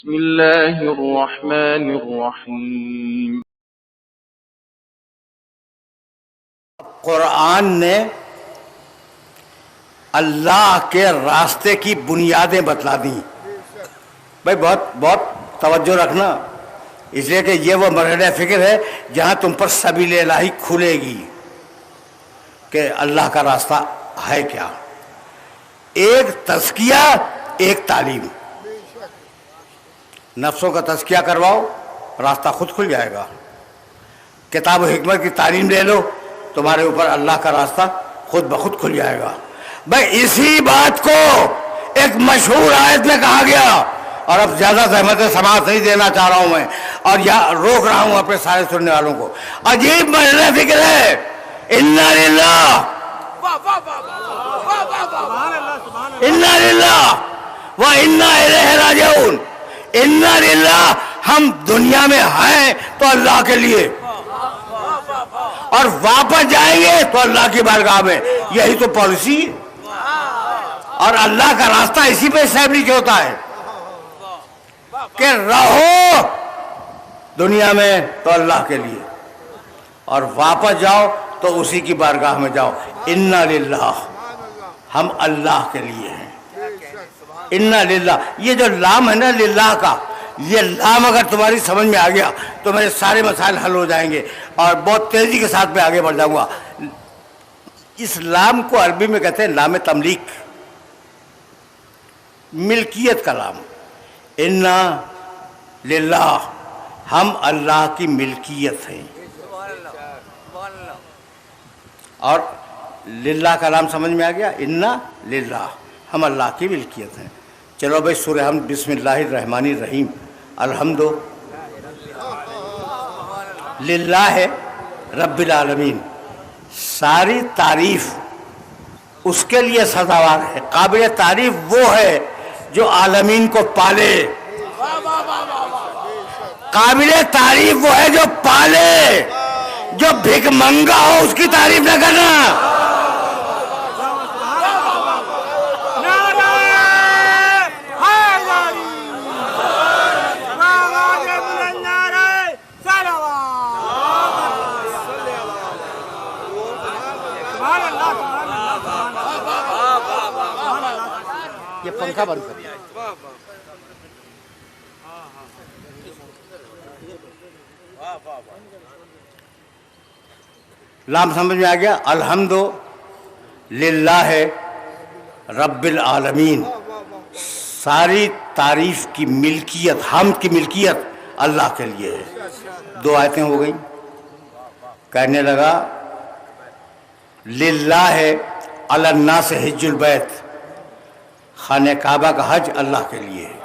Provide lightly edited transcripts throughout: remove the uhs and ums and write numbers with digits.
بسم اللہ الرحمن الرحیم۔ قرآن نے اللہ کے راستے کی بنیادیں بتلا دیں۔ بھائی بہت توجہ رکھنا، اس لیے کہ یہ وہ مرحلہ فکر ہے جہاں تم پر سبیل الہی کھلے گی کہ اللہ کا راستہ ہے کیا۔ ایک تزکیہ، ایک تعلیم۔ نفسوں کا تزکیہ کرواؤ، راستہ خود کھل جائے گا۔ کتاب و حکمت کی تعلیم لے لو، تمہارے اوپر اللہ کا راستہ خود بخود کھل جائے گا۔ بھائی اسی بات کو ایک مشہور آیت میں کہا گیا، اور اب زیادہ زحمت سماعت نہیں دینا چاہ رہا ہوں میں، اور یہاں روک رہا ہوں اپنے سارے سننے والوں کو۔ عجیب مرحلہ فکر ہے۔ انا للہ انا للہ و انا الیہ راجعون۔ انا للہ، ہم دنیا میں ہیں تو اللہ کے لیے، اور واپس جائیں گے تو اللہ کی بارگاہ میں۔ یہی تو پالیسی ہے، اور اللہ کا راستہ اسی پہ اسٹیبلش ہوتا ہے کہ رہو دنیا میں تو اللہ کے لیے، اور واپس جاؤ تو اسی کی بارگاہ میں جاؤ۔ انا للہ، ہم اللہ کے لیے ہیں۔ انا للہ، یہ جو لام ہے نا للہ کا، یہ لام اگر تمہاری سمجھ میں آ گیا تو میرے سارے مسائل حل ہو جائیں گے، اور بہت تیزی کے ساتھ میں آگے بڑھ جاؤں گا۔ اس لام کو عربی میں کہتے ہیں لام تملیک، ملکیت کا لام۔ انا للہ، ہم اللہ کی ملکیت ہیں۔ اور للہ کا لام سمجھ میں آ گیا؟ انا للہ، ہم اللہ کی ملکیت ہیں۔ چلو بھائی سورہ حمد، بسم اللہ الرحمن الرحیم۔ الحمد للہ رب العالمین، ساری تعریف اس کے لیے سزاوار ہے۔ قابل تعریف وہ ہے جو عالمین کو پالے، قابل تعریف وہ ہے جو پالے۔ جو بھیک منگا ہو اس کی تعریف نہ کرنا۔ یہ پنکھا بند کر۔ لام سمجھ میں آ گیا؟ الحمد للہ رب العالمین، ساری تعریف کی ملکیت، حمد کی ملکیت اللہ کے لیے ہے۔ دو آیتیں ہو گئیں۔ کہنے لگا للہ علی الناس حج البیت، خانہ کعبہ کا حج اللہ کے لیے ہے،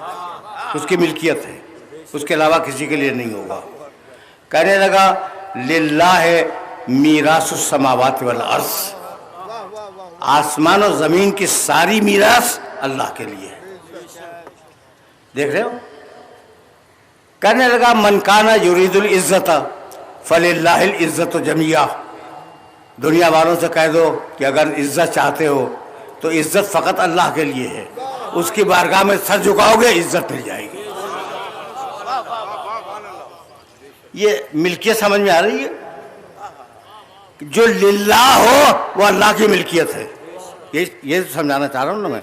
اس کی ملکیت ہے، اس کے علاوہ کسی کے لیے نہیں ہوگا۔ کہنے لگا للہ میراث السماوات والارض، آسمان و زمین کی ساری میراث اللہ کے لیے ہے۔ دیکھ رہے ہو؟ کہنے لگا من کان یرید العزت فللہ العزت جمیعا، دنیا والوں سے کہہ دو کہ اگر عزت چاہتے ہو تو عزت فقط اللہ کے لیے ہے، اس کی بارگاہ میں سر جھکاؤ گے عزت مل جائے گی۔ یہ ملکیت سمجھ میں آ رہی ہے؟ جو للہ ہو وہ اللہ کی ملکیت ہے۔ یہ سمجھانا چاہ رہا ہوں نا میں،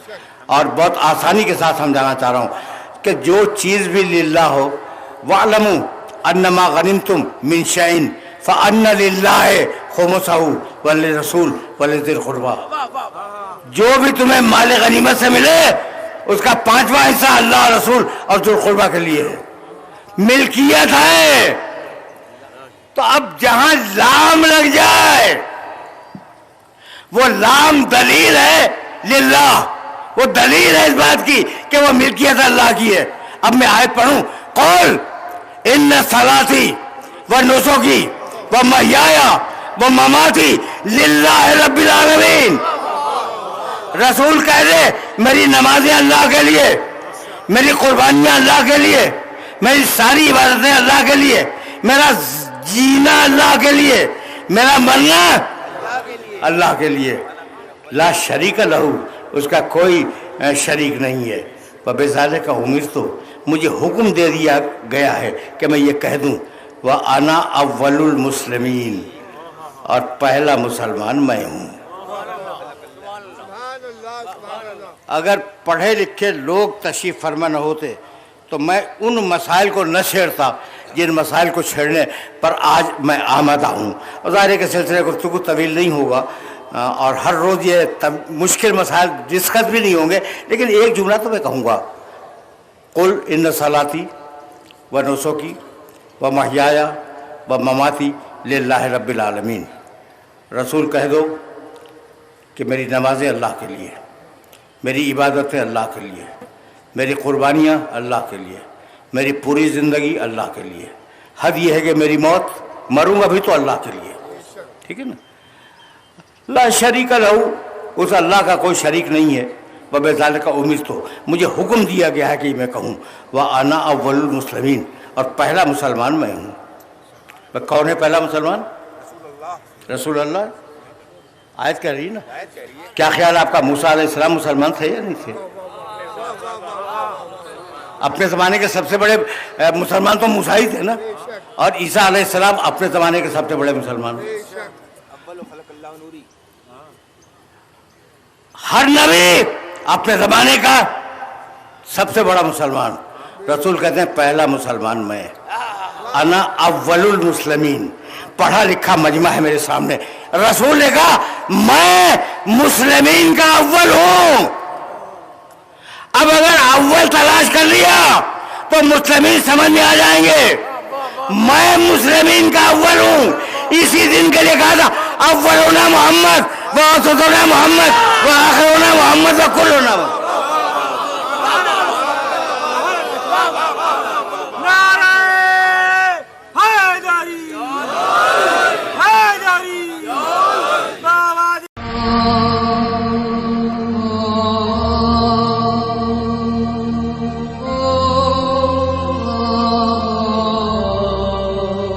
اور بہت آسانی کے ساتھ سمجھانا چاہ رہا ہوں کہ جو چیز بھی للہ ہو، وَاعْلَمُوا أَنَّمَا غَنِمْتُم مِّن شَيْءٍ فَأَنَّ لِلَّهِ خُمُسَهُ وَلِلرَّسُولِ وَلِذِي الْقُرْبَىٰ، جو بھی تمہیں مال غنیمت سے ملے اس کا 5واں حصہ اللہ، رسول اور ذو القربیٰ کے لیے ہے، ملکیت ہے۔ تو اب جہاں لام لگ جائے وہ لام دلیل ہے للہ، وہ دلیل ہے اس بات کی کہ وہ ملکیت اللہ کی ہے۔ اب میں آیت پڑھوں، قل ان صلاتی و نسکی و محیای و مماتی للہ رب العالمین۔ رسول کہہ دے میری نمازیں اللہ کے لیے، میری قربانیاں اللہ کے لیے، میری ساری عبادتیں اللہ کے لیے، میرا جینا اللہ کے لیے، میرا مرنا اللہ کے لیے۔ لا شریک لہو، اس کا کوئی شریک نہیں ہے۔ وَبِذَلِكَ أُمِرْتُ، مجھے حکم دے دیا گیا ہے کہ میں یہ کہہ دوں وَأَنَا أَوَّلُ الْمُسْلِمِينَ، اور پہلا مسلمان میں ہوں۔ اگر پڑھے لکھے لوگ تشریف فرما نہ ہوتے تو میں ان مسائل کو نہ چھیڑتا جن مسائل کو چھیڑنے پر آج میں آمادہ ہوں۔ ظاہر کے سلسلے گفتگو طویل نہیں ہوگا اور ہر روز یہ مشکل مسائل ڈسکس بھی نہیں ہوں گے، لیکن ایک جملہ تو میں کہوں گا، قل ان صلاتی و نسکی و محیایا و مماتی للہ رب العالمین، رسول کہہ دو کہ میری نمازیں اللہ کے لیے، میری عبادتیں اللہ کے لیے، میری قربانیاں اللہ کے لیے، میری پوری زندگی اللہ کے لیے، حد یہ ہے کہ میری موت مروں گا بھی تو اللہ کے لیے، ٹھیک ہے نا؟ لا شریک لہو، اس اللہ کا کوئی شریک نہیں ہے، وبذالک امرت، مجھے حکم دیا گیا ہے کہ میں کہوں وَأَنَا أَوَّلُ الْمُسْلِمِينَ، اور پہلا مسلمان میں ہوں۔ کون ہے پہلا مسلمان؟ رسول اللہ۔ آیت کہہ رہی ہے نا؟ کیا خیال آپ کا موسیٰ علیہ السلام مسلمان تھے یا نہیں تھے؟ اپنے زمانے کے سب سے بڑے مسلمان تو موسیٰ ہی تھے نا، اور عیسیٰ علیہ السلام اپنے زمانے کے سب سے بڑے مسلمان۔ ہر نبی اپنے زمانے کا سب سے بڑا مسلمان، رسول کہتے ہیں پہلا مسلمان میں، انا اول المسلمین، پڑھا لکھا مجمع ہے میرے سامنے، رسول نے کہا میں مسلمین کا اول ہوں۔ اب اگر اول تلاش کر لیا تو مسلمین سمجھ میں آ جائیں گے، میں مسلمین کا اول ہوں۔ اسی دن کے لیے کہا تھا اولنا محمد وآخرنا محمد وآخرنا محمد وکلنا محمد۔